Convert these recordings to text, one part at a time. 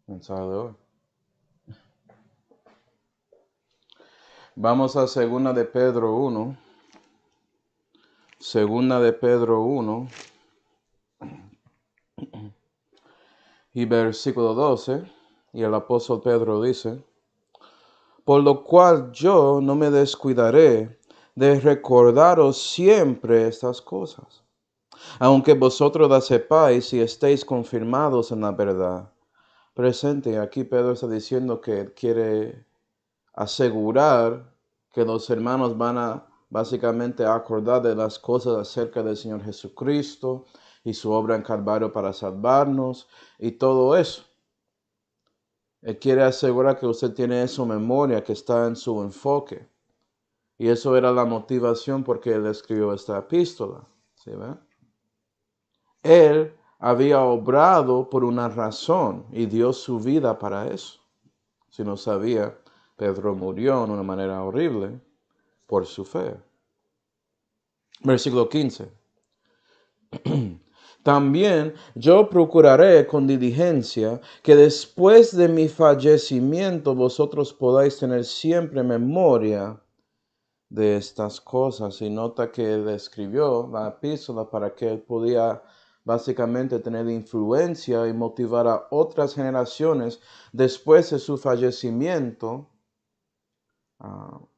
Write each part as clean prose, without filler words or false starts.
Mensaje de hoy. Vamos a segunda de Pedro 1. Segunda de Pedro 1 y versículo 12. Y el apóstol Pedro dice: por lo cual yo no me descuidaré de recordaros siempre estas cosas, aunque vosotros las sepáis y estéis confirmados en la verdad presente. Aquí Pedro está diciendo que quiere asegurar que los hermanos van a básicamente acordar de las cosas acerca del Señor Jesucristo y su obra en Calvario para salvarnos y todo eso. Él quiere asegurar que usted tiene eso en memoria, que está en su enfoque. Y eso era la motivación por que él escribió esta epístola. ¿Sí ve? Él había obrado por una razón y dio su vida para eso. Si no sabía, Pedro murió de una manera horrible por su fe. Versículo 15. También yo procuraré con diligencia que después de mi fallecimiento vosotros podáis tener siempre memoria de estas cosas. Y nota que él escribió la epístola para que él podía básicamente tener influencia y motivar a otras generaciones después de su fallecimiento.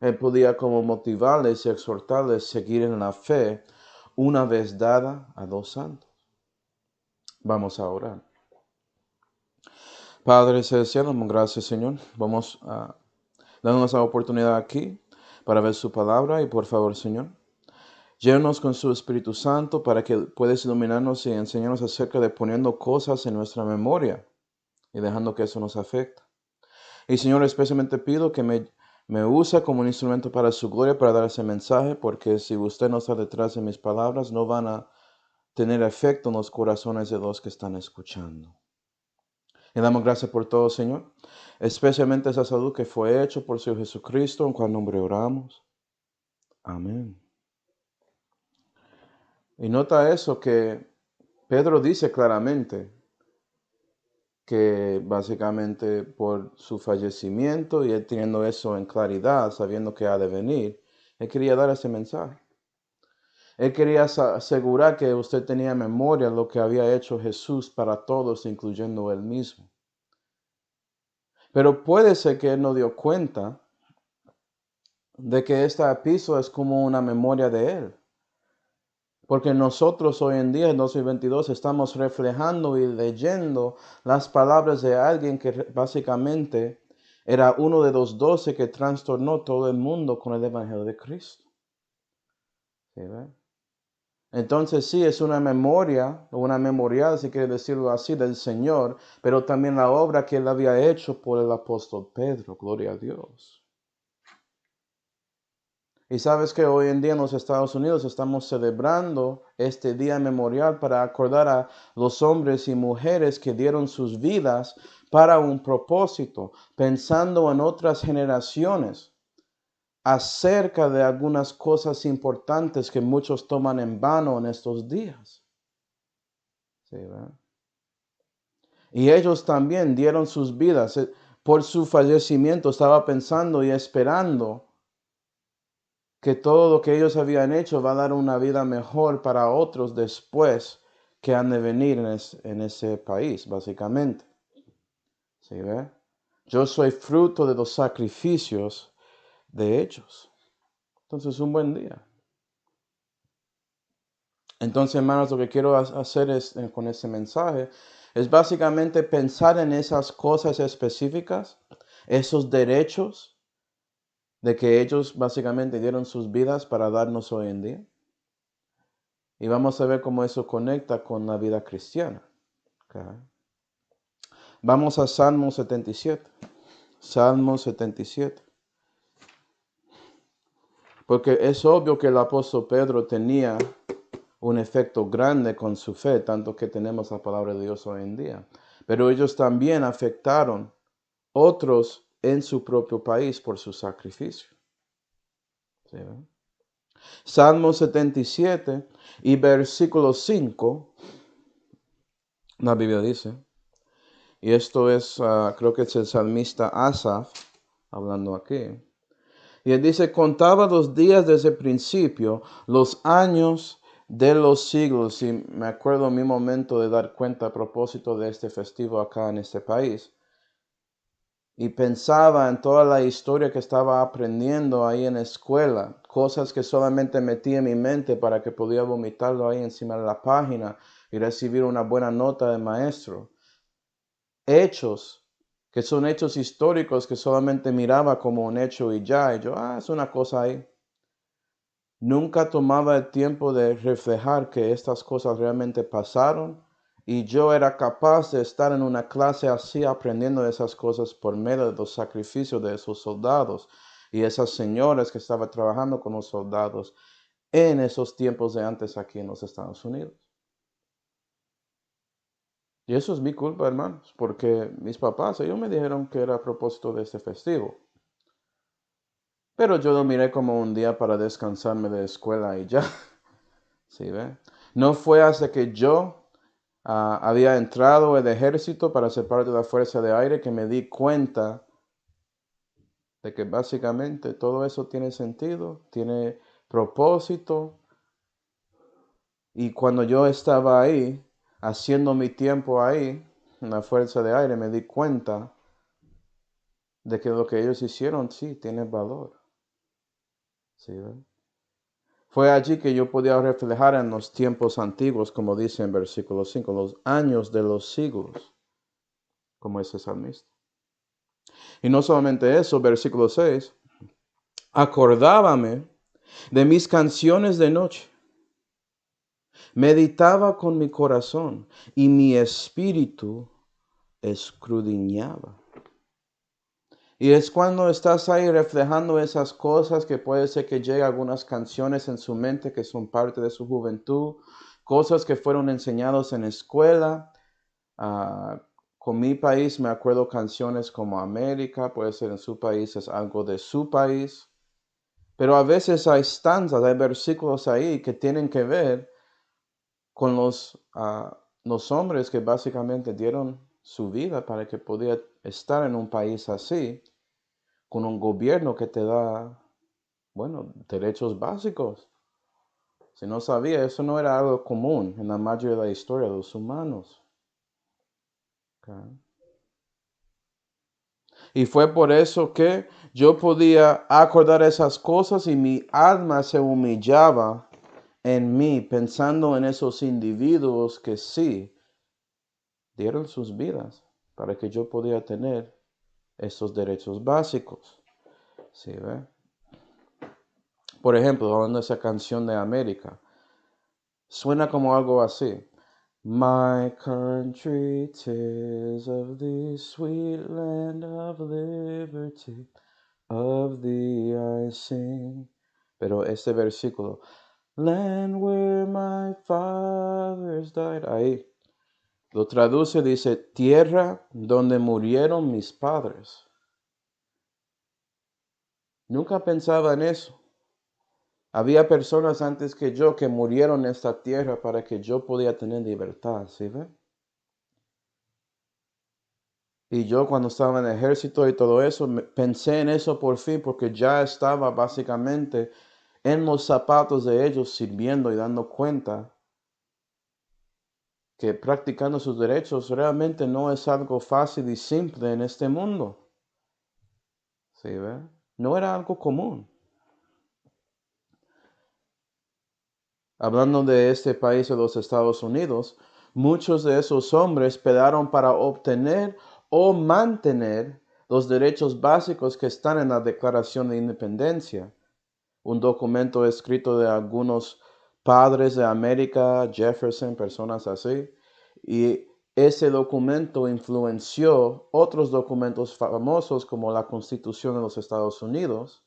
Él podía como motivarles y exhortarles a seguir en la fe una vez dada a los santos. Vamos a orar. Padre celestial, damos gracias, Señor. Vamos a darnos la oportunidad aquí para ver su palabra y por favor, Señor, llénanos con su Espíritu Santo para que puedas iluminarnos y enseñarnos acerca de poniendo cosas en nuestra memoria y dejando que eso nos afecte. Y Señor, especialmente pido que me use como un instrumento para su gloria, para dar ese mensaje, porque si usted no está detrás de mis palabras, no van a tener efecto en los corazones de los que están escuchando. Le damos gracias por todo, Señor, especialmente esa salud que fue hecha por su Jesucristo, en cual nombre oramos. Amén. Y nota eso que Pedro dice claramente que básicamente por su fallecimiento y él teniendo eso en claridad, sabiendo que ha de venir, él quería dar ese mensaje. Él quería asegurar que usted tenía memoria de lo que había hecho Jesús para todos, incluyendo él mismo. Pero puede ser que él no dio cuenta de que esta epístola es como una memoria de él. Porque nosotros hoy en día, en 2022, estamos reflejando y leyendo las palabras de alguien que básicamente era uno de los 12 que trastornó todo el mundo con el Evangelio de Cristo. ¿Sí, ve? Entonces sí, es una memoria, o una memorial, si quiere decirlo así, del Señor, pero también la obra que él había hecho por el apóstol Pedro. Gloria a Dios. Y sabes que hoy en día en los Estados Unidos estamos celebrando este día memorial para acordar a los hombres y mujeres que dieron sus vidas para un propósito, pensando en otras generaciones acerca de algunas cosas importantes que muchos toman en vano en estos días. ¿Sí, verdad? Y ellos también dieron sus vidas. Por su fallecimiento estaba pensando y esperando que todo lo que ellos habían hecho va a dar una vida mejor para otros después que han de venir en ese país, básicamente. ¿Sí ve? Yo soy fruto de los sacrificios de ellos. Entonces, un buen día. Entonces, hermanos, lo que quiero hacer con este mensaje es básicamente pensar en esas cosas específicas, esos derechos de que ellos básicamente dieron sus vidas para darnos hoy en día. Y vamos a ver cómo eso conecta con la vida cristiana. Okay. Vamos a Salmo 77. Salmo 77. Porque es obvio que el apóstol Pedro tenía un efecto grande con su fe, tanto que tenemos la palabra de Dios hoy en día. Pero ellos también afectaron otros en su propio país por su sacrificio. ¿Sí, ven? Salmo 77 y versículo 5, la Biblia dice: Y esto es, creo que es el salmista Asaf, hablando aquí. Y él dice, contaba los días desde el principio, los años de los siglos. Y me acuerdo mi momento de dar cuenta a propósito de este festivo acá en este país. Y pensaba en toda la historia que estaba aprendiendo ahí en la escuela, cosas que solamente metí en mi mente para que podía vomitarlo ahí encima de la página y recibir una buena nota del maestro. Hechos, que son hechos históricos que solamente miraba como un hecho y ya, y yo, es una cosa ahí. Nunca tomaba el tiempo de reflejar que estas cosas realmente pasaron y yo era capaz de estar en una clase así aprendiendo esas cosas por medio de los sacrificios de esos soldados y esas señoras que estaban trabajando con los soldados en esos tiempos de antes aquí en los Estados Unidos. Y eso es mi culpa, hermanos, porque mis papás, ellos me dijeron que era a propósito de este festivo. Pero yo lo miré como un día para descansarme de escuela y ya. ¿Sí ve? No fue hasta que yo había entrado al ejército para ser parte de la Fuerza de Aire que me di cuenta de que básicamente todo eso tiene sentido, tiene propósito. Y cuando yo estaba ahí, haciendo mi tiempo ahí, en la Fuerza de Aire, me di cuenta de que lo que ellos hicieron sí tiene valor. ¿Sí ve? Fue allí que yo podía reflejar en los tiempos antiguos, como dice en versículo 5, los años de los siglos, como ese salmista. Y no solamente eso, versículo 6, acordábame de mis canciones de noche, meditaba con mi corazón y mi espíritu escudriñaba. Y es cuando estás ahí reflejando esas cosas que puede ser que lleguen algunas canciones en su mente que son parte de su juventud, cosas que fueron enseñadas en escuela. Con mi país me acuerdo canciones como América, puede ser en su país es algo de su país. Pero a veces hay stanzas, hay versículos ahí que tienen que ver con los hombres que básicamente dieron su vida para que pudiera estar en un país así, con un gobierno que te da, bueno, derechos básicos. Si no sabía, eso no era algo común en la mayoría de la historia de los humanos. Okay. Y fue por eso que yo podía acordar esas cosas y mi alma se humillaba en mí, pensando en esos individuos que sí dieron sus vidas para que yo pudiera tener esos derechos básicos. ¿Sí ve? Por ejemplo, hablando de esa canción de América, suena como algo así. My country, 'tis of the sweet land of liberty, of thee I sing. Pero este versículo, land where my fathers died, ahí lo traduce, dice, tierra donde murieron mis padres. Nunca pensaba en eso. Había personas antes que yo que murieron en esta tierra para que yo pudiera tener libertad, ¿sí ve? Y yo cuando estaba en el ejército y todo eso, pensé en eso por fin porque ya estaba básicamente en los zapatos de ellos sirviendo y dando cuenta que practicando sus derechos realmente no es algo fácil y simple en este mundo. ¿Sí ve? No era algo común. Hablando de este país de los Estados Unidos, muchos de esos hombres pelearon para obtener o mantener los derechos básicos que están en la Declaración de Independencia, un documento escrito de algunos padres de América, Jefferson, personas así, y ese documento influenció otros documentos famosos como la Constitución de los Estados Unidos,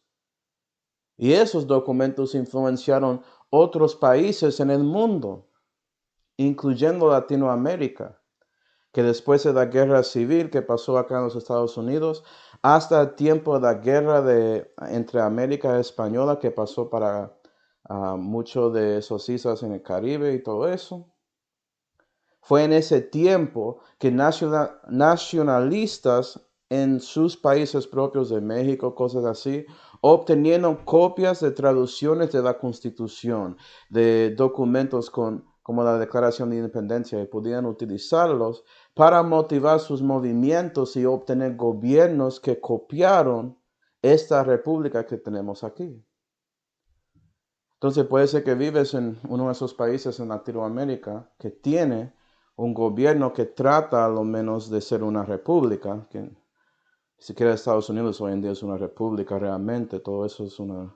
y esos documentos influenciaron otros países en el mundo, incluyendo Latinoamérica, que después de la guerra civil que pasó acá en los Estados Unidos, hasta el tiempo de la guerra entre América Española que pasó para muchos de esos islas en el Caribe y todo eso, Fue en ese tiempo que nacionalistas en sus países propios de México, cosas así, obtenieron copias de traducciones de la Constitución, de documentos como la Declaración de Independencia, y podían utilizarlos para motivar sus movimientos y obtener gobiernos que copiaron esta república que tenemos aquí. Entonces puede ser que vives en uno de esos países en Latinoamérica que tiene un gobierno que trata a lo menos de ser una república, que ni siquiera Estados Unidos hoy en día es una república realmente, todo eso es una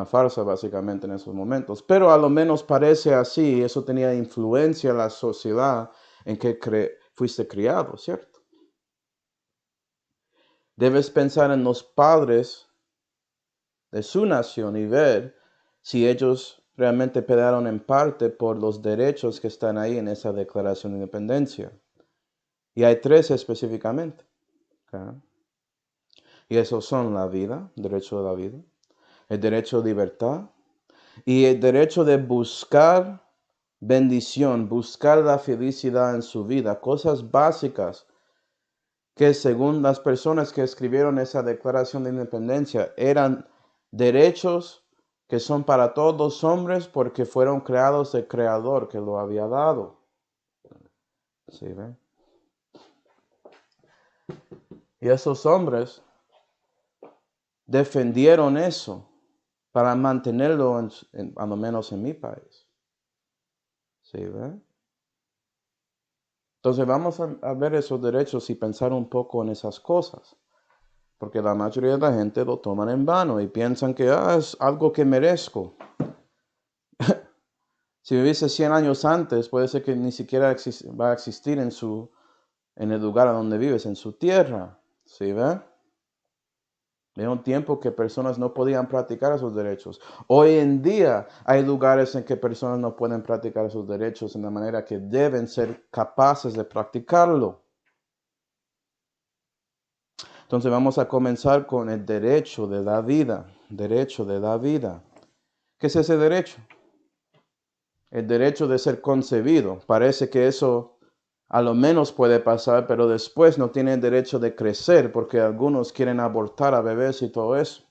farsa básicamente en esos momentos, pero a lo menos parece así, eso tenía influencia en la sociedad en que fuiste criado, ¿cierto? Debes pensar en los padres de su nación y ver si ellos realmente pelearon en parte por los derechos que están ahí en esa Declaración de Independencia. Y hay 3 específicamente. ¿Okay? Y esos son la vida, el derecho de la vida, el derecho de libertad y el derecho de buscar bendición, buscar la felicidad en su vida, cosas básicas que según las personas que escribieron esa Declaración de Independencia eran derechos que son para todos los hombres porque fueron creados del Creador que lo había dado. ¿Sí ven? Y esos hombres defendieron eso para mantenerlo a lo menos en mi país. ¿Sí ven? Entonces vamos a ver esos derechos y pensar un poco en esas cosas. Porque la mayoría de la gente lo toman en vano y piensan que es algo que merezco. Si viviste 100 años antes, puede ser que ni siquiera va a existir en el lugar donde vives, en su tierra. ¿Sí ve? Era un tiempo que personas no podían practicar esos derechos. Hoy en día hay lugares en que personas no pueden practicar esos derechos de la manera que deben ser capaces de practicarlo. Entonces vamos a comenzar con el derecho de la vida. Derecho de la vida. ¿Qué es ese derecho? El derecho de ser concebido. Parece que eso a lo menos puede pasar, pero después no tiene el derecho de crecer porque algunos quieren abortar a bebés y todo eso.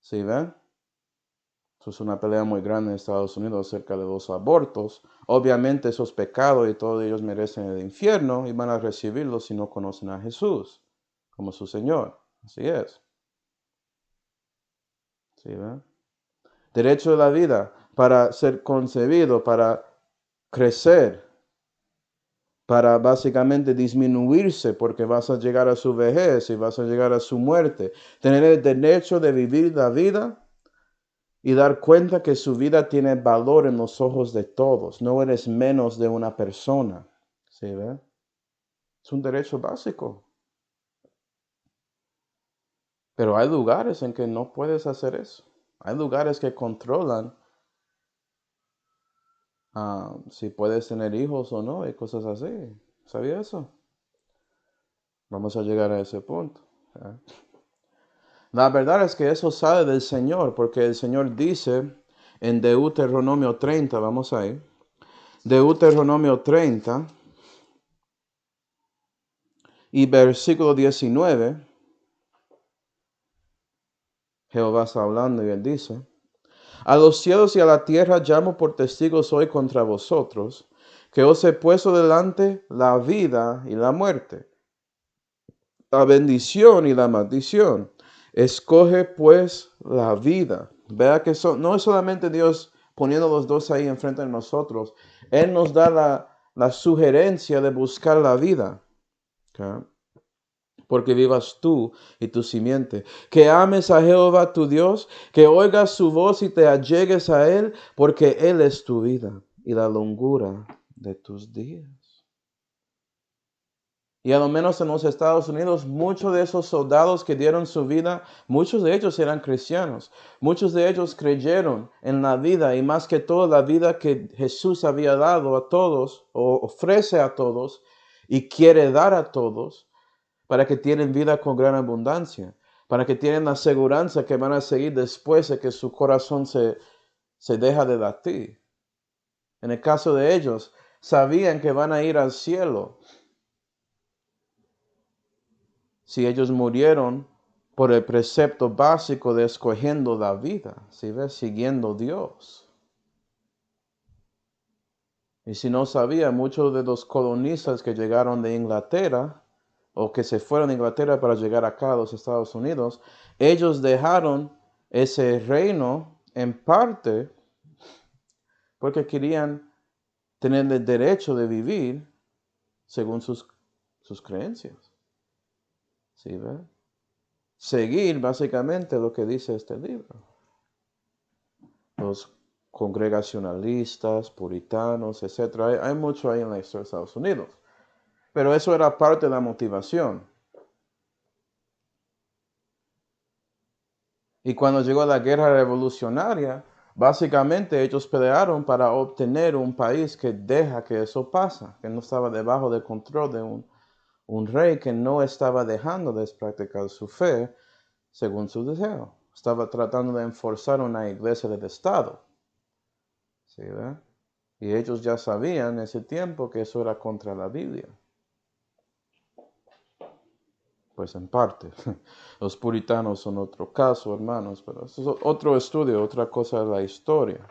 ¿Sí ven? Eso es una pelea muy grande en Estados Unidos acerca de los abortos. Obviamente esos pecados y todos ellos merecen el infierno y van a recibirlo si no conocen a Jesús como su Señor. Así es. ¿Sí ven? Derecho de la vida para ser concebido, para crecer, para básicamente disminuirse porque vas a llegar a su vejez y vas a llegar a su muerte. Tener el derecho de vivir la vida y dar cuenta que su vida tiene valor en los ojos de todos. No eres menos de una persona. ¿Sí ve? Es un derecho básico. Pero hay lugares en que no puedes hacer eso. Hay lugares que controlan si puedes tener hijos o no y cosas así. ¿Sabía eso? Vamos a llegar a ese punto. ¿Eh? La verdad es que eso sale del Señor, porque el Señor dice en Deuteronomio 30, vamos ahí, Deuteronomio 30 y versículo 19, Jehová está hablando y él dice, a los cielos y a la tierra llamo por testigos hoy contra vosotros, que os he puesto delante la vida y la muerte, la bendición y la maldición. Escoge pues la vida. Vea que no es solamente Dios poniendo los dos ahí enfrente de nosotros. Él nos da la sugerencia de buscar la vida. ¿Okay? Porque vivas tú y tu simiente. Que ames a Jehová tu Dios, que oigas su voz y te allegues a Él, porque Él es tu vida y la longura de tus días. Y a lo menos en los Estados Unidos, muchos de esos soldados que dieron su vida, muchos de ellos eran cristianos. Muchos de ellos creyeron en la vida y más que todo la vida que Jesús había dado a todos o ofrece a todos y quiere dar a todos para que tienen vida con gran abundancia, para que tienen la seguridad que van a seguir después de que su corazón se deja de latir. En el caso de ellos, sabían que van a ir al cielo si ellos murieron por el precepto básico de escogiendo la vida, ¿sí ves? Siguiendo a Dios. Y si no sabía, muchos de los colonistas que llegaron de Inglaterra o que se fueron de Inglaterra para llegar acá a los Estados Unidos, ellos dejaron ese reino en parte porque querían tener el derecho de vivir según sus creencias. ¿Sí ve? Seguir básicamente lo que dice este libro. Los congregacionalistas, puritanos, etc. Hay mucho ahí en la historia de Estados Unidos. Pero eso era parte de la motivación. Y cuando llegó la guerra revolucionaria, básicamente ellos pelearon para obtener un país que deja que eso pasa, que no estaba debajo del control de un rey que no estaba dejando de practicar su fe según su deseo. Estaba tratando de enforzar una iglesia del Estado. ¿Sí, ve? Y ellos ya sabían en ese tiempo que eso era contra la Biblia. Pues en parte. Los puritanos son otro caso, hermanos, pero eso es otro estudio, otra cosa de la historia.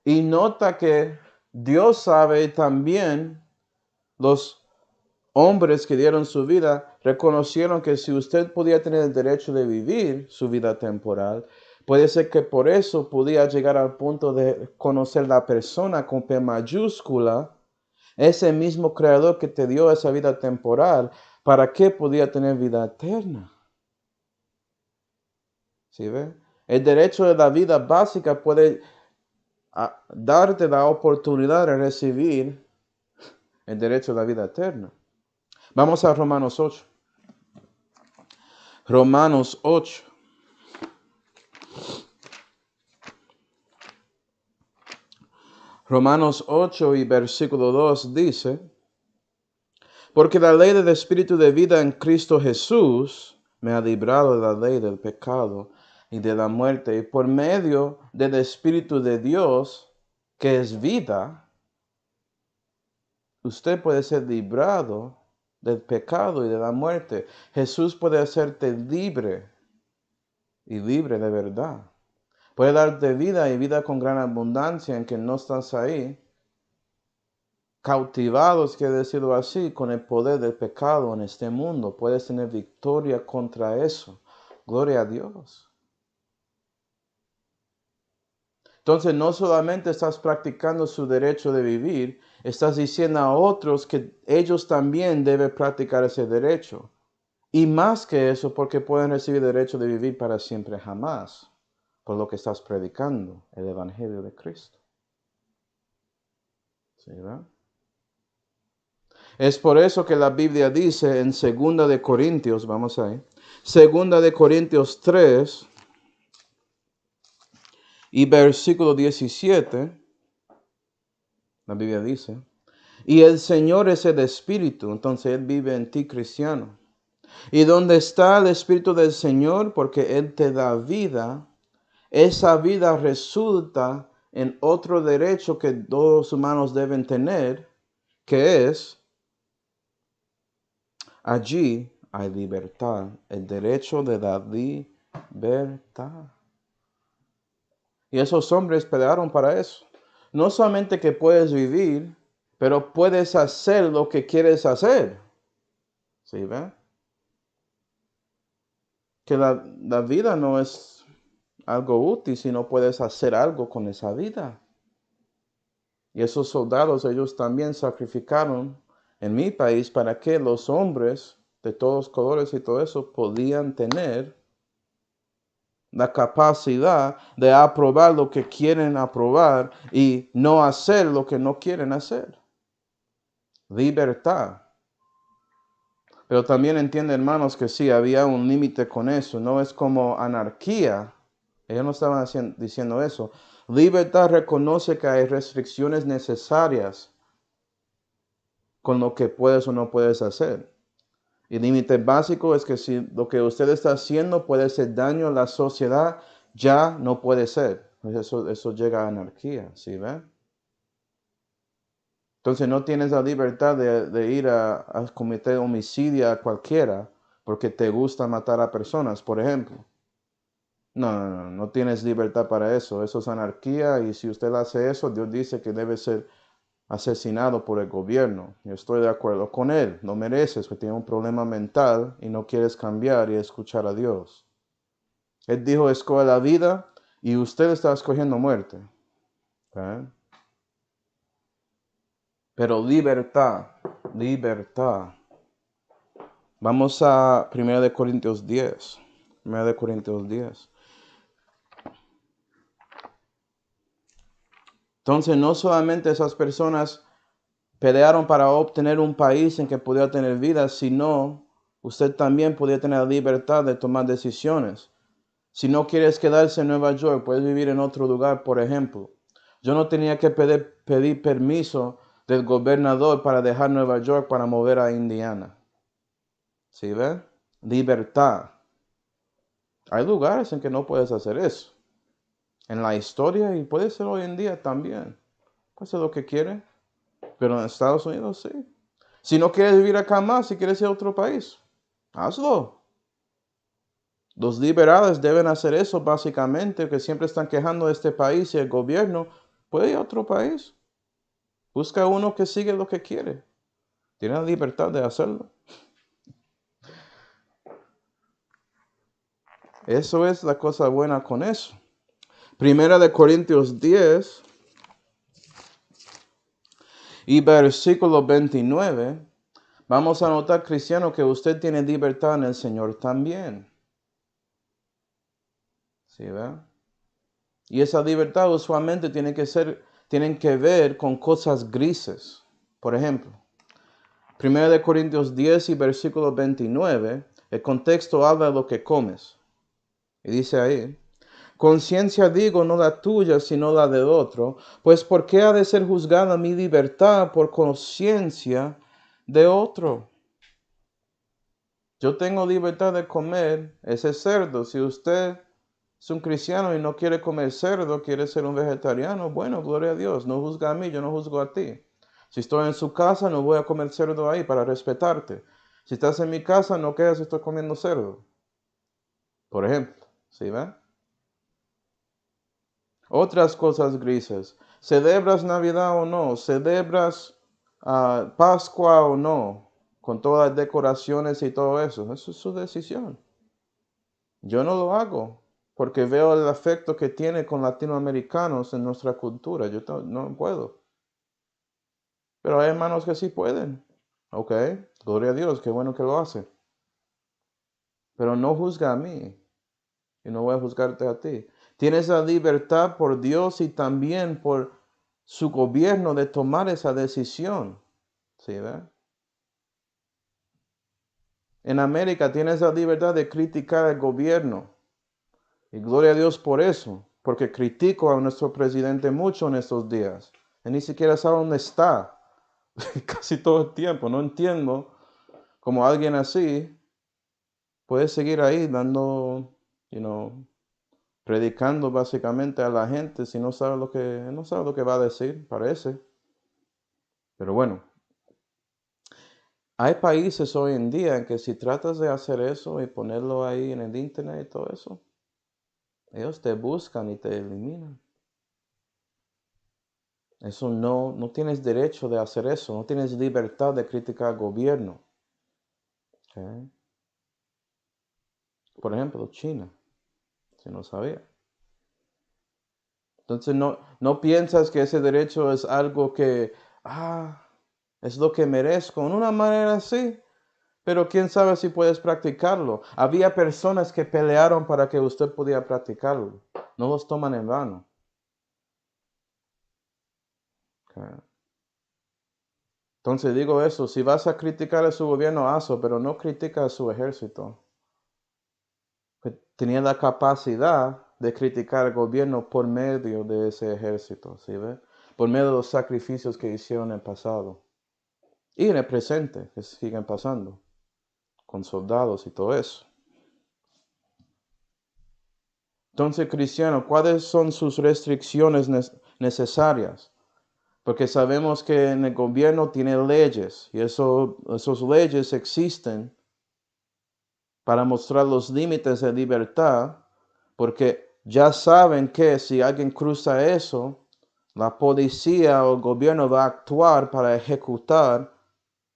Y nota que Dios sabe también, los hombres que dieron su vida reconocieron que si usted podía tener el derecho de vivir su vida temporal, puede ser que por eso podía llegar al punto de conocer la persona con P mayúscula, ese mismo creador que te dio esa vida temporal, ¿para qué podía tener vida eterna? ¿Sí ve? El derecho de la vida básica puede darte la oportunidad de recibir el derecho de la vida eterna. Vamos a Romanos 8. Romanos 8. Romanos 8 y versículo 2 dice, porque la ley del Espíritu de vida en Cristo Jesús me ha librado de la ley del pecado y de la muerte, y por medio del Espíritu de Dios, que es vida, usted puede ser librado del pecado y de la muerte. Jesús puede hacerte libre y libre de verdad. Puede darte vida y vida con gran abundancia en que no estás ahí cautivados, quiere decirlo así, con el poder del pecado en este mundo. Puedes tener victoria contra eso. Gloria a Dios. Entonces no solamente estás practicando su derecho de vivir, estás diciendo a otros que ellos también deben practicar ese derecho. Y más que eso, porque pueden recibir derecho de vivir para siempre jamás, por lo que estás predicando, el Evangelio de Cristo. ¿Sí, verdad? Es por eso que la Biblia dice en 2 de Corintios, vamos ahí, 2 de Corintios 3 y versículo 17, la Biblia dice, y el Señor es el Espíritu, entonces Él vive en ti, cristiano. Y donde está el Espíritu del Señor, porque Él te da vida, esa vida resulta en otro derecho que todos los humanos deben tener, que es, allí hay libertad, el derecho de la libertad. Y esos hombres pelearon para eso. No solamente que puedes vivir, pero puedes hacer lo que quieres hacer. ¿Sí ve? Que la vida no es algo útil si no puedes hacer algo con esa vida. Y esos soldados, ellos también sacrificaron en mi país para que los hombres de todos colores y todo eso podían tener la capacidad de aprobar lo que quieren aprobar y no hacer lo que no quieren hacer. Libertad. Pero también entiende, hermanos, que sí, había un límite con eso. No es como anarquía. Ellos no estaban diciendo eso. Libertad reconoce que hay restricciones necesarias con lo que puedes o no puedes hacer. Y el límite básico es que si lo que usted está haciendo puede hacer daño a la sociedad, ya no puede ser. Eso llega a anarquía, ¿sí ven? Entonces no tienes la libertad de ir a cometer homicidio a cualquiera porque te gusta matar a personas, por ejemplo. No tienes libertad para eso. Eso es anarquía y si usted hace eso, Dios dice que debe ser asesinado por el gobierno. Yo estoy de acuerdo con él. No mereces, porque tiene un problema mental y no quieres cambiar y escuchar a Dios. Él dijo, escoge la vida y usted está escogiendo muerte. ¿Okay? Pero libertad. Vamos a 1 Corintios 10. 1 Corintios 10. Entonces, no solamente esas personas pelearon para obtener un país en que pudiera tener vida, sino usted también podía tener la libertad de tomar decisiones. Si no quieres quedarse en Nueva York, puedes vivir en otro lugar, por ejemplo. Yo no tenía que pedir permiso del gobernador para dejar Nueva York para mover a Indiana. ¿Sí ve? Libertad. Hay lugares en que no puedes hacer eso. En la historia y puede ser hoy en día también. Puede ser lo que quiere. Pero en Estados Unidos sí. Si no quieres vivir acá más, si quieres ir a otro país, hazlo. Los liberales deben hacer eso básicamente, que siempre están quejando de este país y el gobierno. Puede ir a otro país. Busca uno que sigue lo que quiere. Tiene la libertad de hacerlo. Eso es la cosa buena con eso. 1 Corintios 10 y versículo 29. Vamos a notar, cristiano, que usted tiene libertad en el Señor también. ¿Sí, ve? Y esa libertad usualmente tienen que ver con cosas grises. Por ejemplo, 1 Corintios 10 y versículo 29, el contexto habla de lo que comes. Y dice ahí, conciencia digo, no la tuya, sino la del otro, pues ¿por qué ha de ser juzgada mi libertad por conciencia de otro? Yo tengo libertad de comer ese cerdo. Si usted es un cristiano y no quiere comer cerdo, quiere ser un vegetariano, bueno, gloria a Dios, no juzga a mí, yo no juzgo a ti. Si estoy en su casa, no voy a comer cerdo ahí para respetarte. Si estás en mi casa, no quedas si estoy comiendo cerdo. Por ejemplo, ¿sí ven? Otras cosas grises. ¿Celebras Navidad o no? ¿Celebras Pascua o no? Con todas las decoraciones y todo eso. Eso es su decisión. Yo no lo hago porque veo el afecto que tiene con latinoamericanos en nuestra cultura. Yo no puedo. Pero hay hermanos que sí pueden. Ok, gloria a Dios, qué bueno que lo hace. Pero no juzga a mí y no voy a juzgarte a ti. Tienes la libertad por Dios y también por su gobierno de tomar esa decisión. ¿Sí, ve? En América tienes la libertad de criticar al gobierno. Y gloria a Dios por eso, porque critico a nuestro presidente mucho en estos días. Él ni siquiera sabe dónde está. Casi todo el tiempo. No entiendo cómo alguien así puede seguir ahí dando, predicando básicamente a la gente si no sabe lo que va a decir, parece. Pero bueno, hay países hoy en día en que si tratas de hacer eso y ponerlo ahí en el internet y todo eso, ellos te buscan y te eliminan. Eso no tienes derecho de hacer eso, no tienes libertad de criticar al gobierno. ¿Okay? Por ejemplo, China, si no sabía. Entonces no piensas que ese derecho es algo que, es lo que merezco. En una manera sí, pero quién sabe si puedes practicarlo. Había personas que pelearon para que usted pudiera practicarlo. No los toman en vano. Okay. Entonces digo eso, si vas a criticar a su gobierno, hazlo, pero no critica a su ejército. Tenía la capacidad de criticar al gobierno por medio de ese ejército, ¿sí ve? Por medio de los sacrificios que hicieron en el pasado. Y en el presente, que siguen pasando, con soldados y todo eso. Entonces, cristiano, ¿cuáles son sus restricciones necesarias? Porque sabemos que en el gobierno tiene leyes y esas leyes existen para mostrar los límites de libertad, porque ya saben que si alguien cruza eso, la policía o el gobierno va a actuar para ejecutar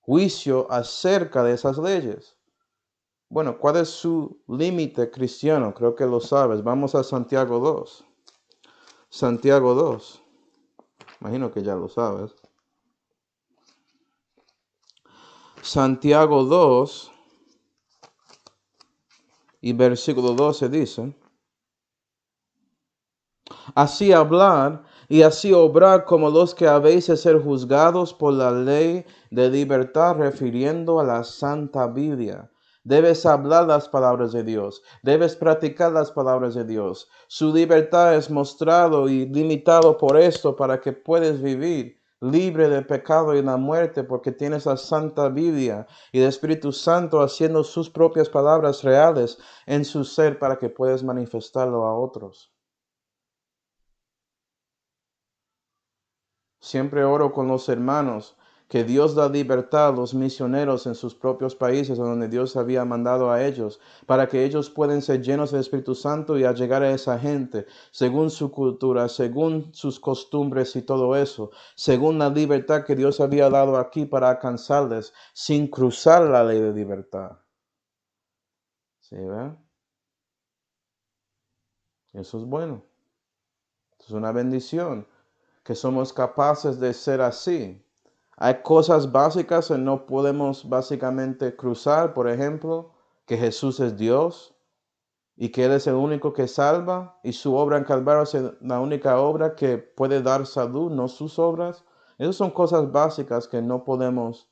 juicio acerca de esas leyes. Bueno, ¿cuál es su límite cristiano? Creo que lo sabes. Vamos a Santiago 2. Santiago 2. Imagino que ya lo sabes. Santiago 2 y versículo 12 dice: así hablar y así obrar como los que habéis de ser juzgados por la ley de libertad, refiriendo a la Santa Biblia. Debes hablar las palabras de Dios, debes practicar las palabras de Dios. Su libertad es mostrado y limitado por esto para que puedas vivir libre del pecado y la muerte, porque tienes la Santa Biblia y el Espíritu Santo haciendo sus propias palabras reales en su ser para que puedas manifestarlo a otros. Siempre oro con los hermanos que Dios da libertad a los misioneros en sus propios países donde Dios había mandado a ellos, para que ellos puedan ser llenos del Espíritu Santo y a llegar a esa gente, según su cultura, según sus costumbres y todo eso, según la libertad que Dios había dado aquí para alcanzarles, sin cruzar la ley de libertad. ¿Sí, ven? Eso es bueno. Es una bendición que somos capaces de ser así. Hay cosas básicas que no podemos básicamente cruzar, por ejemplo, que Jesús es Dios y que Él es el único que salva y su obra en Calvario es la única obra que puede dar salud, no sus obras. Esas son cosas básicas que no podemos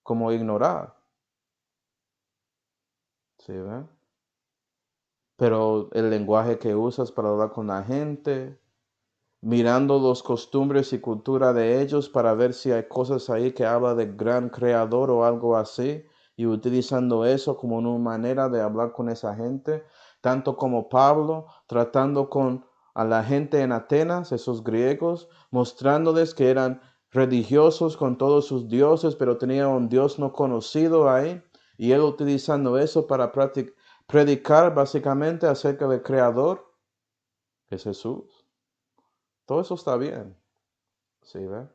como ignorar. ¿Sí, ve? Pero el lenguaje que usas para hablar con la gente, mirando los costumbres y cultura de ellos para ver si hay cosas ahí que habla del gran creador o algo así, y utilizando eso como una manera de hablar con esa gente, tanto como Pablo tratando con a la gente en Atenas, esos griegos, mostrándoles que eran religiosos con todos sus dioses, pero tenían un Dios no conocido ahí, y él utilizando eso para predicar básicamente acerca del creador, que es Jesús. Todo eso está bien, ¿sí ve?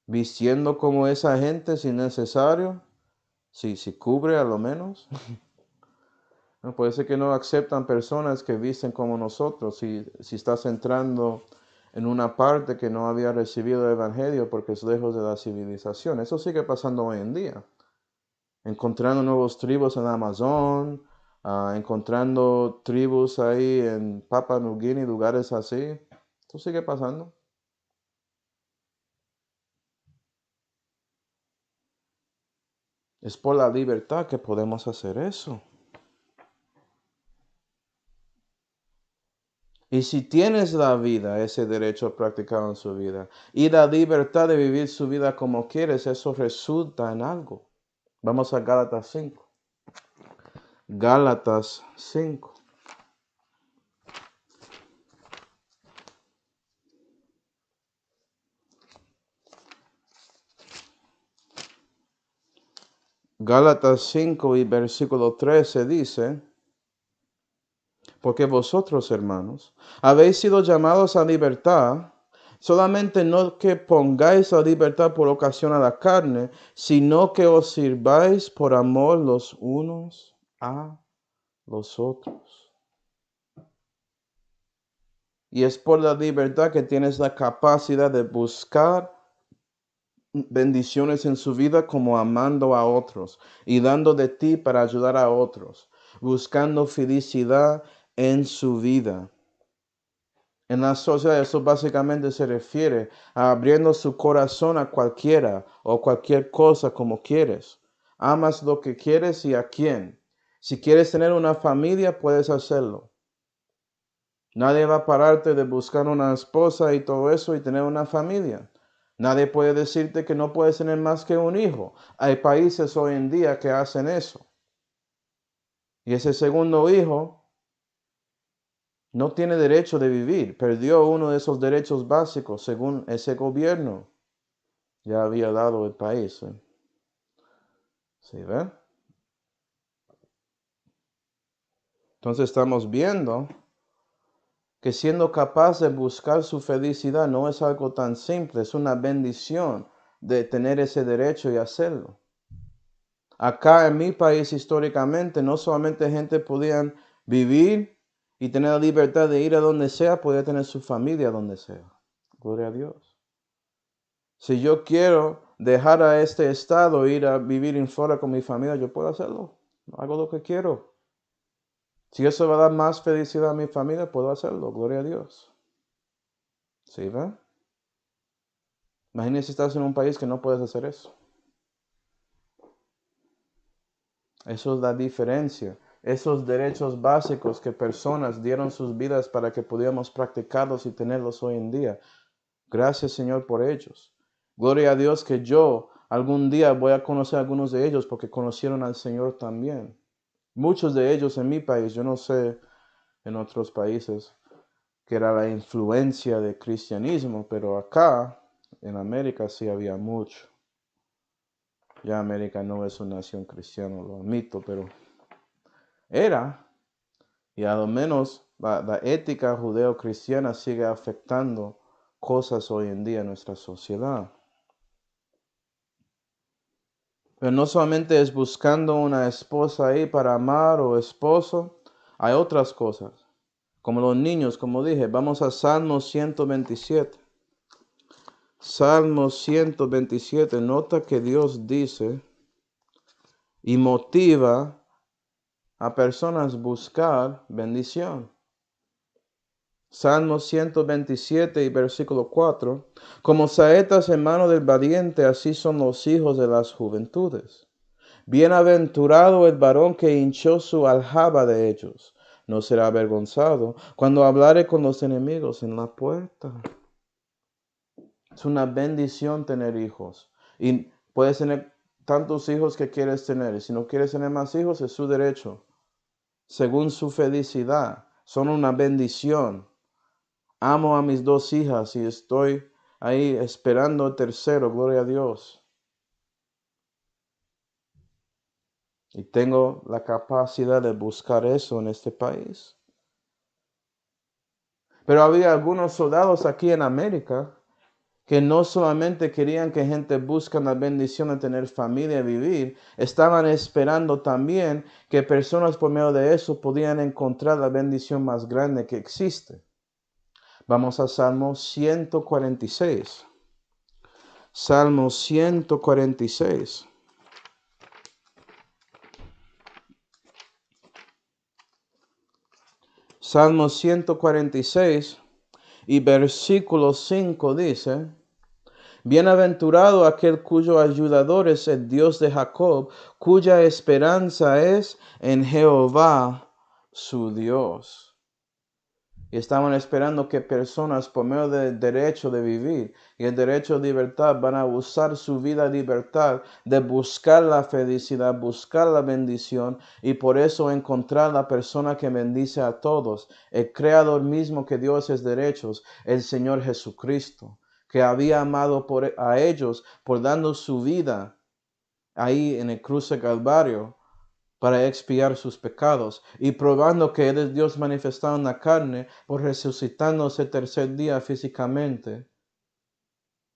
Vistiendo como esa gente si necesario, si cubre a lo menos. No, puede ser que no aceptan personas que visten como nosotros si estás entrando en una parte que no había recibido el Evangelio porque es lejos de la civilización. Eso sigue pasando hoy en día. Encontrando nuevos tribus en Amazon, encontrando tribus ahí en Papua Nueva Guinea, lugares así. Eso sigue pasando. Es por la libertad que podemos hacer eso. Y si tienes la vida, ese derecho practicado en su vida, y la libertad de vivir su vida como quieres, eso resulta en algo. Vamos a Gálatas 5. Gálatas 5. Gálatas 5 y versículo 13 dice: porque vosotros, hermanos, habéis sido llamados a libertad, solamente no que pongáis la libertad por ocasión a la carne, sino que os sirváis por amor los unos a los otros. Y es por la libertad que tienes la capacidad de buscar bendiciones en su vida, como amando a otros y dando de ti para ayudar a otros, buscando felicidad en su vida. En la sociedad eso básicamente se refiere a abriendo su corazón a cualquiera o cualquier cosa como quieres. Amas lo que quieres y a quién. Si quieres tener una familia, puedes hacerlo. Nadie va a pararte de buscar una esposa y todo eso y tener una familia. Nadie puede decirte que no puedes tener más que un hijo. Hay países hoy en día que hacen eso. Y ese segundo hijo no tiene derecho de vivir. Perdió uno de esos derechos básicos según ese gobierno. Ya había dado el país. ¿Sí ven? Entonces estamos viendo que siendo capaz de buscar su felicidad no es algo tan simple, es una bendición de tener ese derecho y hacerlo. Acá en mi país históricamente no solamente gente podía vivir y tener la libertad de ir a donde sea, podía tener su familia donde sea. Gloria a Dios. Si yo quiero dejar a este estado, ir a vivir en fuera con mi familia, yo puedo hacerlo. Hago lo que quiero. Si eso va a dar más felicidad a mi familia, puedo hacerlo. Gloria a Dios. ¿Sí, va? Imagínese si estás en un país que no puedes hacer eso. Eso es la diferencia. Esos derechos básicos que personas dieron sus vidas para que pudiéramos practicarlos y tenerlos hoy en día. Gracias, Señor, por ellos. Gloria a Dios que yo algún día voy a conocer a algunos de ellos porque conocieron al Señor también. Muchos de ellos en mi país, yo no sé en otros países que era la influencia del cristianismo, pero acá en América sí había mucho. Ya América no es una nación cristiana, lo admito, pero era, y a lo menos la ética judeo-cristiana sigue afectando cosas hoy en día en nuestra sociedad. Pero no solamente es buscando una esposa ahí para amar o esposo, hay otras cosas. Como los niños, como dije, vamos a Salmo 127. Salmo 127, nota que Dios dice y motiva a personas buscar bendición. Salmo 127 y versículo 4. Como saetas en mano del valiente, así son los hijos de las juventudes. Bienaventurado el varón que hinchó su aljaba de ellos. No será avergonzado cuando hablare con los enemigos en la puerta. Es una bendición tener hijos. Y puedes tener tantos hijos que quieres tener. Y si no quieres tener más hijos, es su derecho. Según su felicidad. Son una bendición. Amo a mis 2 hijas y estoy ahí esperando el tercero. Gloria a Dios. Y tengo la capacidad de buscar eso en este país. Pero había algunos soldados aquí en América que no solamente querían que gente busque la bendición de tener familia y vivir, estaban esperando también que personas por medio de eso podían encontrar la bendición más grande que existe. Vamos a Salmo 146. Salmo 146. Salmo 146 y versículo 5 dice: Bienaventurado aquel cuyo ayudador es el Dios de Jacob, cuya esperanza es en Jehová su Dios. Y estaban esperando que personas por medio del derecho de vivir y el derecho de libertad van a usar su vida de libertad de buscar la felicidad, buscar la bendición y por eso encontrar la persona que bendice a todos, el creador mismo que dio esos derechos, el Señor Jesucristo, que había amado a ellos por dando su vida ahí en el cruz de Calvario para expiar sus pecados y probando que Él es Dios manifestado en la carne por resucitándose el tercer día físicamente.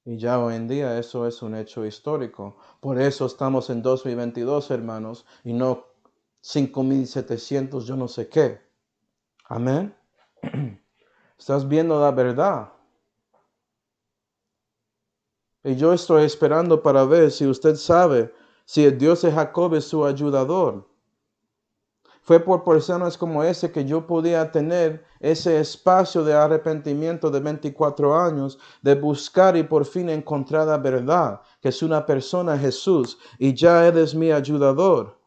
Y ya hoy en día eso es un hecho histórico. Por eso estamos en 2022, hermanos, y no 5700 yo no sé qué. Amén. Estás viendo la verdad. Y yo estoy esperando para ver si usted sabe si el Dios de Jacob es su ayudador. Fue por personas como ese que yo podía tener ese espacio de arrepentimiento de 24 años, de buscar y por fin encontrar la verdad, que es una persona, Jesús, y ya Él es mi ayudador.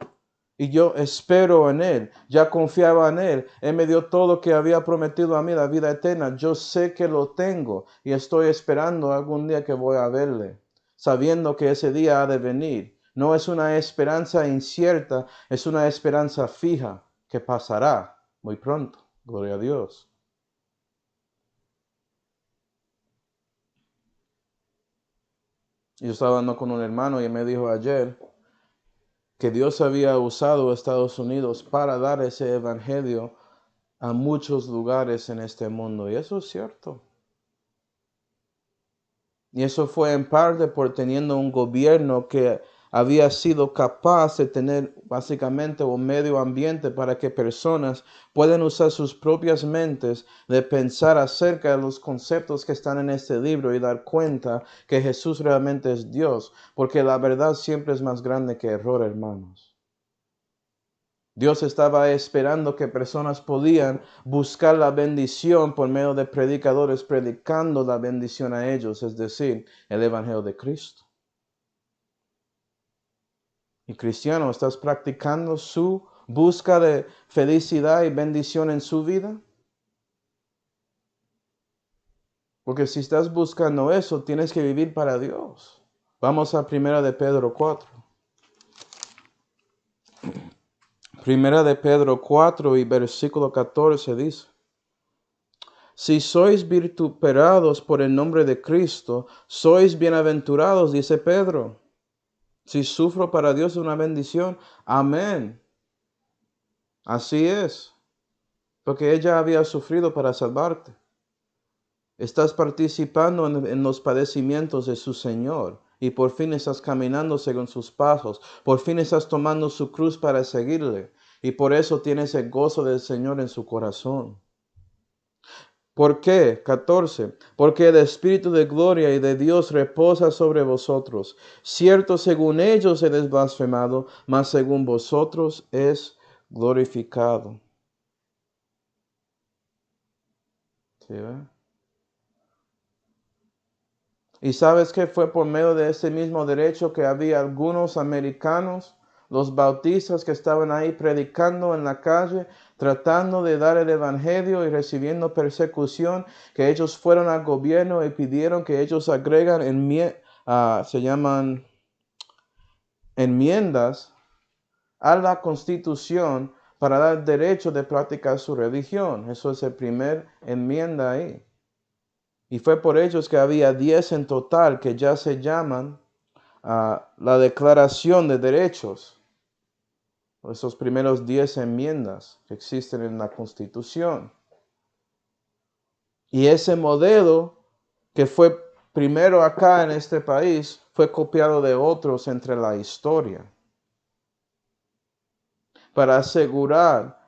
Y yo espero en Él, ya confiaba en Él. Él me dio todo lo que había prometido a mí, la vida eterna. Yo sé que lo tengo y estoy esperando algún día que voy a verle, sabiendo que ese día ha de venir. No es una esperanza incierta, es una esperanza fija que pasará muy pronto. Gloria a Dios. Yo estaba hablando con un hermano y me dijo ayer que Dios había usado a Estados Unidos para dar ese evangelio a muchos lugares en este mundo. Y eso es cierto. Y eso fue en parte por teniendo un gobierno que había sido capaz de tener básicamente un medio ambiente para que personas puedan usar sus propias mentes de pensar acerca de los conceptos que están en este libro y dar cuenta que Jesús realmente es Dios, porque la verdad siempre es más grande que error, hermanos. Dios estaba esperando que personas podían buscar la bendición por medio de predicadores predicando la bendición a ellos, es decir, el Evangelio de Cristo. Y cristiano, ¿estás practicando su busca de felicidad y bendición en su vida? Porque si estás buscando eso, tienes que vivir para Dios. Vamos a Primera de Pedro 4. Primera de Pedro 4 y versículo 14 dice: Si sois vituperados por el nombre de Cristo, sois bienaventurados, dice Pedro. Si sufro para Dios es una bendición. Amén. Así es. Porque ella había sufrido para salvarte. Estás participando en los padecimientos de su Señor. Y por fin estás caminando según sus pasos. Por fin estás tomando su cruz para seguirle. Y por eso tienes el gozo del Señor en su corazón. ¿Por qué? 14. Porque el Espíritu de gloria y de Dios reposa sobre vosotros. Cierto, según ellos eres blasfemado, mas según vosotros es glorificado. ¿Sí, ve? Y sabes que fue por medio de ese mismo derecho que había algunos americanos, los bautistas que estaban ahí predicando en la calle, tratando de dar el evangelio y recibiendo persecución, que ellos fueron al gobierno y pidieron que ellos agregan se llaman enmiendas a la Constitución para dar derecho de practicar su religión. Eso es el primer enmienda ahí. Y fue por ellos que había 10 en total que ya se llaman la Declaración de Derechos. Esos primeros 10 enmiendas que existen en la Constitución. Y ese modelo que fue primero acá en este país fue copiado de otros entre la historia. Para asegurar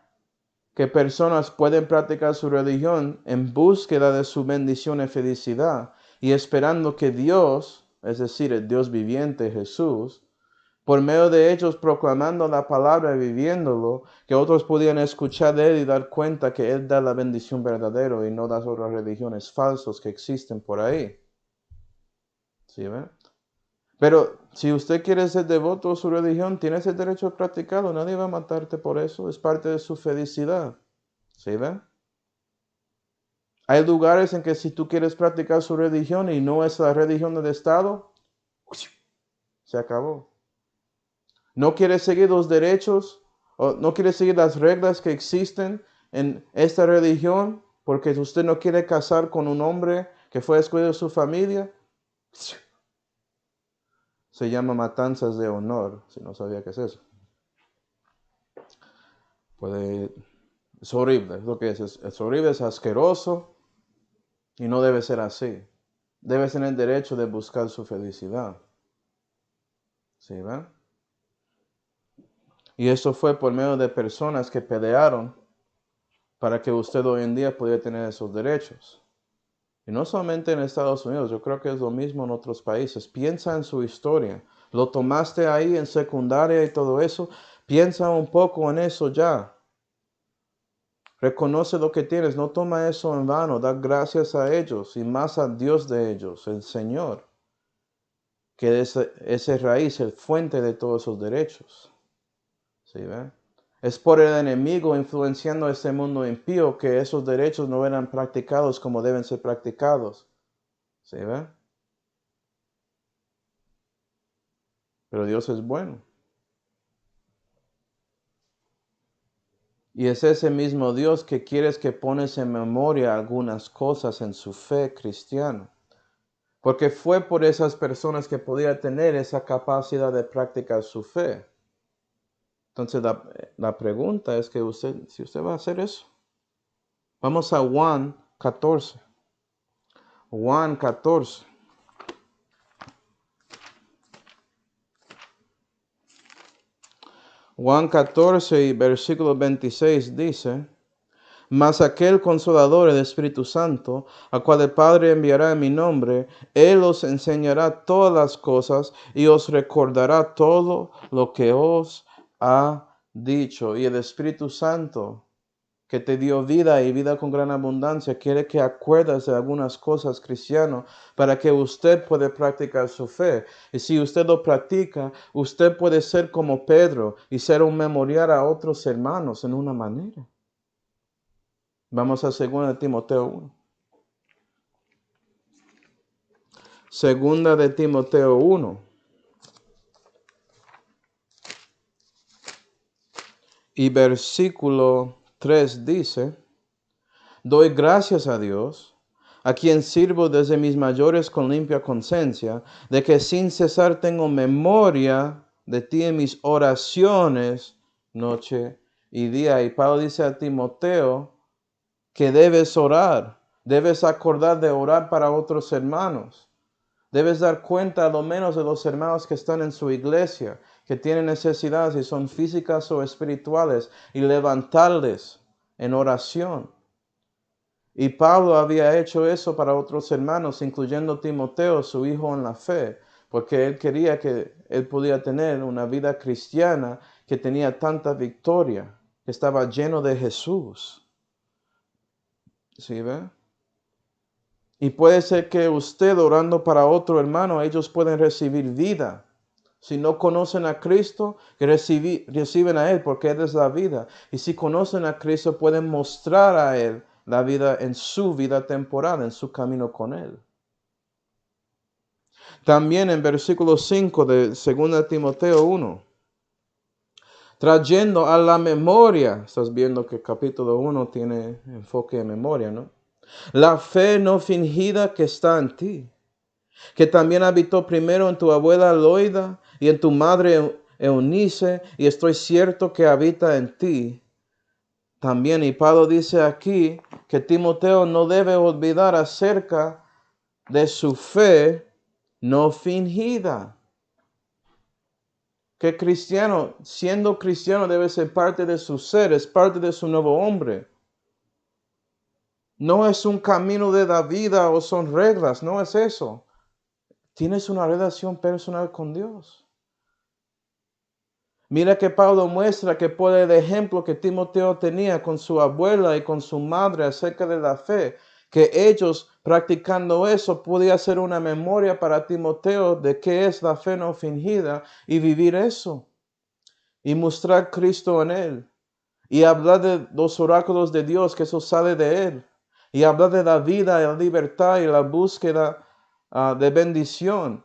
que personas pueden practicar su religión en búsqueda de su bendición y felicidad y esperando que Dios, es decir, el Dios viviente Jesús, por medio de ellos proclamando la palabra y viviéndolo, que otros podían escuchar de Él y dar cuenta que Él da la bendición verdadera y no las otras religiones falsas que existen por ahí. ¿Sí ven? Pero si usted quiere ser devoto a su religión, tienes el derecho a practicarlo. Nadie va a matarte por eso. Es parte de su felicidad. ¿Sí ven? Hay lugares en que si tú quieres practicar su religión y no es la religión del Estado, se acabó. No quieres seguir los derechos o no quieres seguir las reglas que existen en esta religión porque usted no quiere casar con un hombre que fue escogido de su familia. Se llama matanzas de honor, si no sabía qué es eso. Es horrible, es lo que es horrible, es asqueroso y no debe ser así. Debes tener derecho de buscar su felicidad. ¿Sí, ven? Y eso fue por medio de personas que pelearon para que usted hoy en día pudiera tener esos derechos. Y no solamente en Estados Unidos, yo creo que es lo mismo en otros países. Piensa en su historia. Lo tomaste ahí en secundaria y todo eso. Piensa un poco en eso ya. Reconoce lo que tienes. No toma eso en vano. Da gracias a ellos y más a Dios de ellos, el Señor, que es esa raíz, el fuente de todos esos derechos. ¿Sí ve? Es por el enemigo influenciando este mundo impío que esos derechos no eran practicados como deben ser practicados. ¿Sí ve? Pero Dios es bueno. Y es ese mismo Dios que quieres que pones en memoria algunas cosas en su fe cristiana. Porque fue por esas personas que podía tener esa capacidad de practicar su fe. Entonces la pregunta es que si usted va a hacer eso. Vamos a Juan 14. Juan 14. Juan 14 y versículo 26 dice: Mas aquel Consolador, el Espíritu Santo, al cual el Padre enviará en mi nombre, Él os enseñará todas las cosas y os recordará todo lo que os ha dicho. Y el Espíritu Santo, que te dio vida y vida con gran abundancia, quiere que acuerdes de algunas cosas, cristiano, para que usted pueda practicar su fe. Y si usted lo practica, usted puede ser como Pedro y ser un memorial a otros hermanos en una manera. Vamos a 2 Timoteo 1. Segunda de Timoteo 1. Y versículo 3 dice: Doy gracias a Dios, a quien sirvo desde mis mayores con limpia conciencia, de que sin cesar tengo memoria de ti en mis oraciones noche y día. Y Pablo dice a Timoteo que debes orar, debes acordar de orar para otros hermanos. Debes dar cuenta a lo menos de los hermanos que están en su iglesia, que tienen necesidades y son físicas o espirituales, y levantarles en oración. Y Pablo había hecho eso para otros hermanos, incluyendo Timoteo, su hijo en la fe, porque él quería que él pudiera tener una vida cristiana que tenía tanta victoria, que estaba lleno de Jesús. ¿Sí ve? Y puede ser que usted orando para otro hermano, ellos pueden recibir vida. Si no conocen a Cristo, que reciben a Él porque Él es la vida. Y si conocen a Cristo, pueden mostrar a Él la vida en su vida temporal, en su camino con Él. También en versículo 5 de 2 Timoteo 1. Trayendo a la memoria, estás viendo que capítulo 1 tiene enfoque de memoria, ¿no? La fe no fingida que está en ti, que también habitó primero en tu abuela Loida y en tu madre Eunice, y estoy cierto que habita en ti también. Y Pablo dice aquí que Timoteo no debe olvidar acerca de su fe no fingida. Que cristiano, siendo cristiano, debe ser parte de su ser, es parte de su nuevo hombre. No es un camino de la vida o son reglas, no es eso. Tienes una relación personal con Dios. Mira que Pablo muestra que por el ejemplo que Timoteo tenía con su abuela y con su madre acerca de la fe, que ellos practicando eso podía ser una memoria para Timoteo de qué es la fe no fingida y vivir eso y mostrar Cristo en él y hablar de los oráculos de Dios, que eso sale de él, y hablar de la vida y la libertad y la búsqueda de bendición.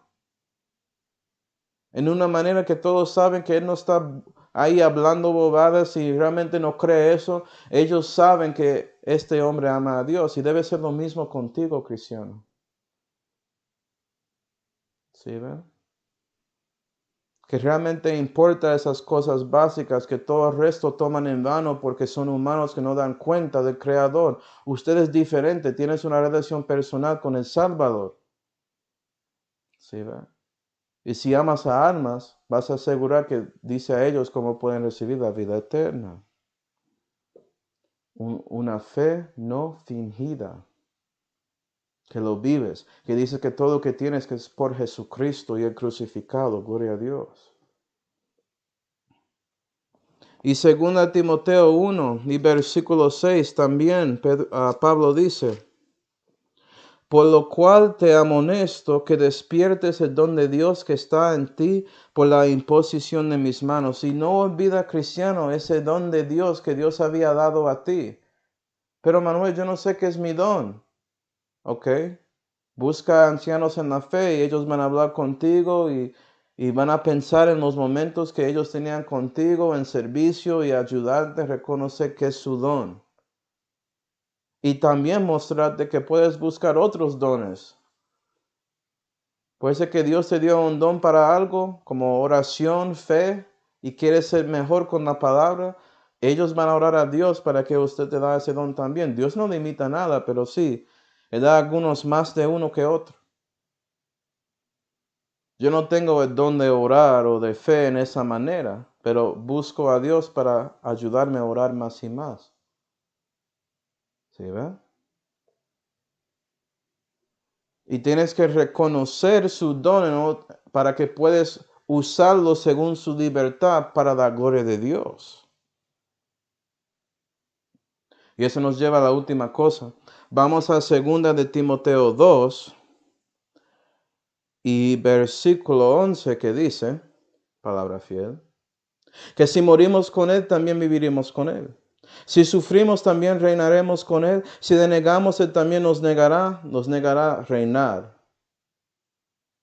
En una manera que todos saben que Él no está ahí hablando bobadas y realmente no cree eso. Ellos saben que este hombre ama a Dios y debe ser lo mismo contigo, cristiano. ¿Sí ven? Que realmente importa esas cosas básicas que todo el resto toman en vano porque son humanos que no dan cuenta del Creador. Usted es diferente, tienes una relación personal con el Salvador. ¿Sí ven? Y si amas a almas, vas a asegurar que dice a ellos cómo pueden recibir la vida eterna. Una fe no fingida, que lo vives, que dice que todo lo que tienes que es por Jesucristo y el crucificado, gloria a Dios. Y 2 Timoteo 1 y versículo 6 también Pablo dice: Por lo cual te amonesto que despiertes el don de Dios que está en ti por la imposición de mis manos. Y no olvida, cristiano, ese don de Dios que Dios había dado a ti. Pero Manuel, yo no sé qué es mi don. ¿Ok? Busca ancianos en la fe y ellos van a hablar contigo y van a pensar en los momentos que ellos tenían contigo en servicio y ayudarte a reconocer que es su don. Y también mostrarte que puedes buscar otros dones Puede ser que Dios te dio un don para algo, como oración, fe, y quieres ser mejor con la palabra. Ellos van a orar a Dios para que usted te da ese don también. Dios no limita nada, pero sí, Él da a algunos más de uno que otro. Yo no tengo el don de orar o de fe en esa manera, pero busco a Dios para ayudarme a orar más y más. ¿Sí ve? Y tienes que reconocer su don, ¿no? Para que puedas usarlo según su libertad para la gloria de Dios. Y eso nos lleva a la última cosa. Vamos a 2 de Timoteo 2 y versículo 11 que dice, palabra fiel, que si morimos con Él, también viviremos con Él. Si sufrimos, también reinaremos con Él. Si denegamos, Él también nos negará reinar.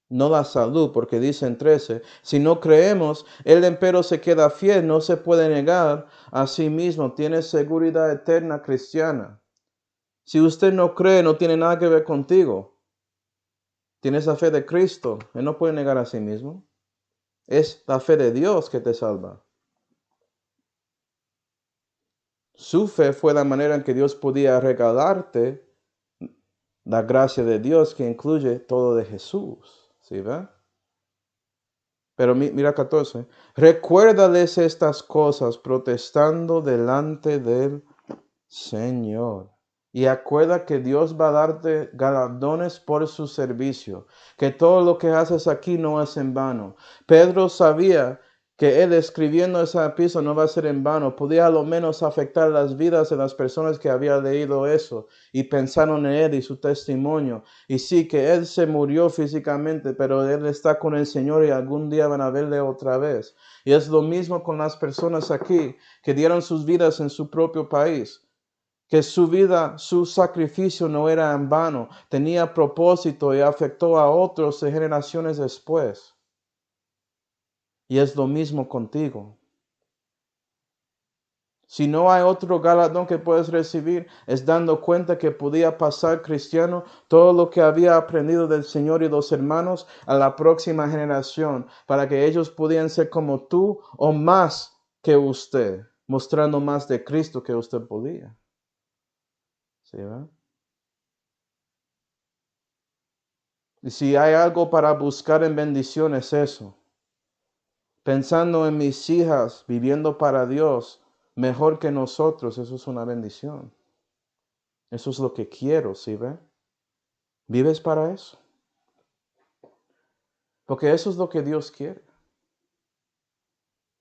No la salud, porque dice en 13, si no creemos, Él empero se queda fiel, no se puede negar a sí mismo, tiene seguridad eterna cristiana. Si usted no cree, no tiene nada que ver contigo. Tienes la fe de Cristo, Él no puede negar a sí mismo. Es la fe de Dios que te salva. Su fe fue la manera en que Dios podía regalarte la gracia de Dios que incluye todo de Jesús. ¿Sí ve? Pero mira 14. Recuérdales estas cosas protestando delante del Señor. Y acuerda que Dios va a darte galardones por su servicio, que todo lo que haces aquí no es en vano. Pedro sabía que él escribiendo esa epístola no va a ser en vano. Podía a lo menos afectar las vidas de las personas que había leído eso y pensaron en él y su testimonio. Y sí, que él se murió físicamente, pero él está con el Señor y algún día van a verle otra vez. Y es lo mismo con las personas aquí que dieron sus vidas en su propio país. Que su vida, su sacrificio no era en vano, tenía propósito y afectó a otros de generaciones después. Y es lo mismo contigo. Si no hay otro galardón que puedes recibir, es dando cuenta que podía pasar cristiano todo lo que había aprendido del Señor y los hermanos a la próxima generación, para que ellos pudieran ser como tú o más que usted, mostrando más de Cristo que usted podía. ¿Sí, verdad? Y si hay algo para buscar en bendición es eso. Pensando en mis hijas, viviendo para Dios, mejor que nosotros, eso es una bendición. Eso es lo que quiero, ¿sí ve? ¿Vives para eso? Porque eso es lo que Dios quiere.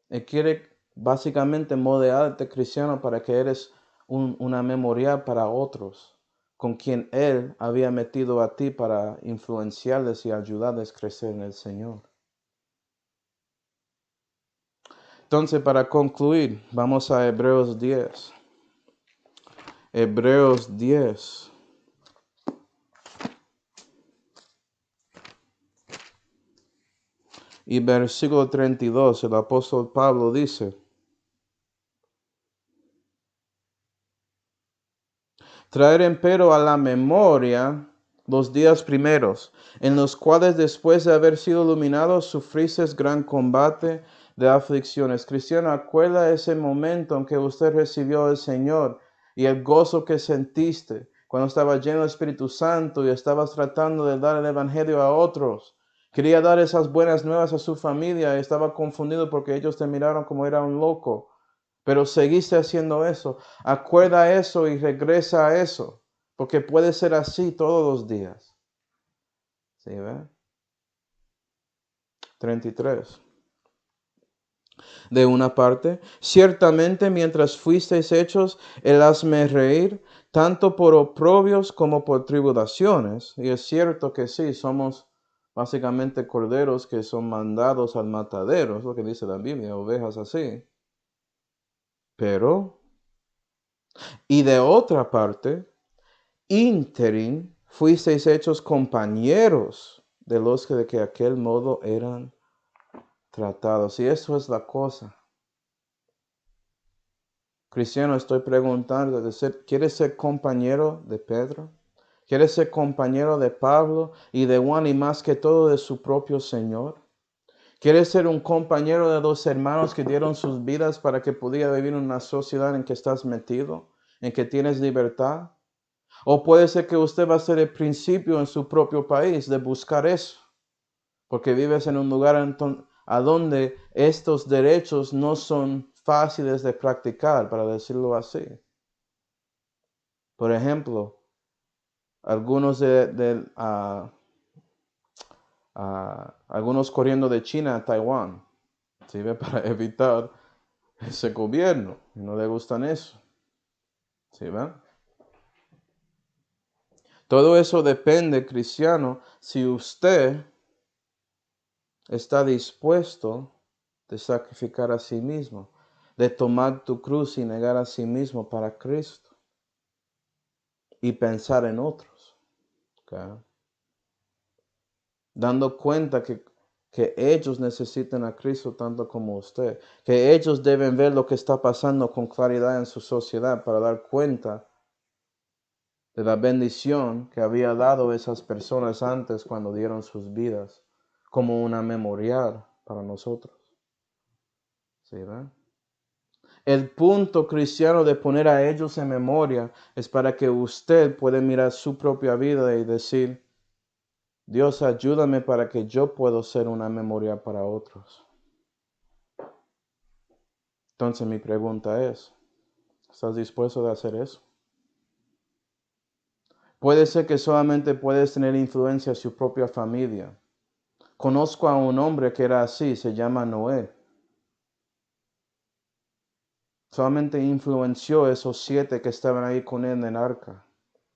Él quiere básicamente modelarte cristiano para que eres una memorial para otros, con quien Él había metido a ti para influenciarles y ayudarles a crecer en el Señor. Entonces, para concluir, vamos a Hebreos 10. Hebreos 10. Y versículo 32, el apóstol Pablo dice, traer empero a la memoria los días primeros, en los cuales después de haber sido iluminados sufristeis gran combate de aflicciones. Cristiano, acuerda ese momento en que usted recibió al Señor y el gozo que sentiste cuando estaba lleno del Espíritu Santo y estabas tratando de dar el Evangelio a otros. Quería dar esas buenas nuevas a su familia y estaba confundido porque ellos te miraron como era un loco. Pero seguiste haciendo eso. Acuerda eso y regresa a eso. Porque puede ser así todos los días. ¿Sí, ve? 33. De una parte, ciertamente mientras fuisteis hechos, el hazme reír, tanto por oprobios como por tribulaciones. Y es cierto que sí, somos básicamente corderos que son mandados al matadero. Es lo que dice la Biblia, ovejas así. Pero, y de otra parte, ínterin fuisteis hechos compañeros de los que de que aquel modo eran tratados. Y eso es la cosa. Cristiano, estoy preguntando, ¿quieres ser compañero de Pedro? ¿Quieres ser compañero de Pablo y de Juan y más que todo de su propio Señor? ¿Quieres ser un compañero de dos hermanos que dieron sus vidas para que pudiera vivir en una sociedad en que estás metido, en que tienes libertad? O puede ser que usted va a ser el principio en su propio país de buscar eso, porque vives en un lugar a donde estos derechos no son fáciles de practicar, para decirlo así. Por ejemplo, algunos algunos corriendo de China a Taiwán, ¿sí? Para evitar ese gobierno. No le gustan eso. ¿Sí ven? Todo eso depende, cristiano, si usted está dispuesto de sacrificar a sí mismo, de tomar tu cruz y negar a sí mismo para Cristo y pensar en otros. ¿Okay? Dando cuenta que ellos necesitan a Cristo tanto como usted, que ellos deben ver lo que está pasando con claridad en su sociedad para dar cuenta de la bendición que había dado esas personas antes cuando dieron sus vidas como una memorial para nosotros. ¿Sí, verdad? El punto cristiano de poner a ellos en memoria es para que usted pueda mirar su propia vida y decir, Dios, ayúdame para que yo pueda ser una memoria para otros. Entonces mi pregunta es, ¿estás dispuesto a hacer eso? Puede ser que solamente puedes tener influencia en su propia familia. Conozco a un hombre que era así, se llama Noé. Solamente influenció a esos 7 que estaban ahí con él en el arca.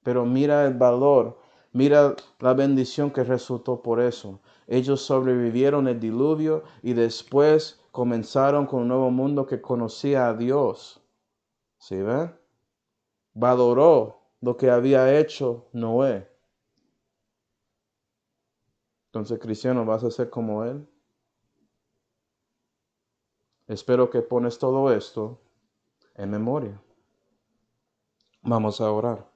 Pero mira el valor, mira la bendición que resultó por eso. Ellos sobrevivieron el diluvio y después comenzaron con un nuevo mundo que conocía a Dios. ¿Sí ve? Valoró lo que había hecho Noé. Entonces, cristiano, ¿vas a ser como él? Espero que pones todo esto en memoria. Vamos a orar.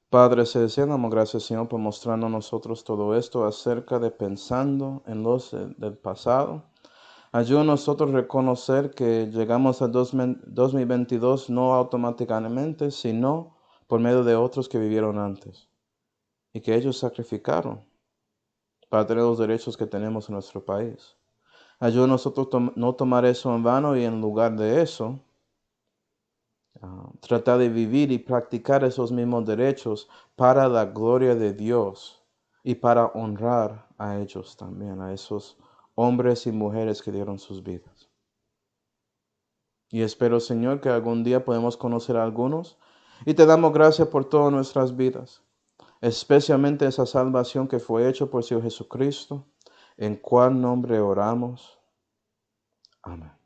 Padre celestial, damos gracias, Señor, por mostrarnos a nosotros todo esto acerca de pensando en los del pasado. Ayuda a nosotros a reconocer que llegamos al 2022 no automáticamente, sino por medio de otros que vivieron antes y que ellos sacrificaron para tener los derechos que tenemos en nuestro país. Ayuda a nosotros no tomar eso en vano y en lugar de eso, tratar de vivir y practicar esos mismos derechos para la gloria de Dios y para honrar a ellos también, a esos hombres y mujeres que dieron sus vidas. Y espero, Señor, que algún día podamos conocer a algunos y te damos gracias por todas nuestras vidas, especialmente esa salvación que fue hecha por Señor Jesucristo, en cual nombre oramos. Amén.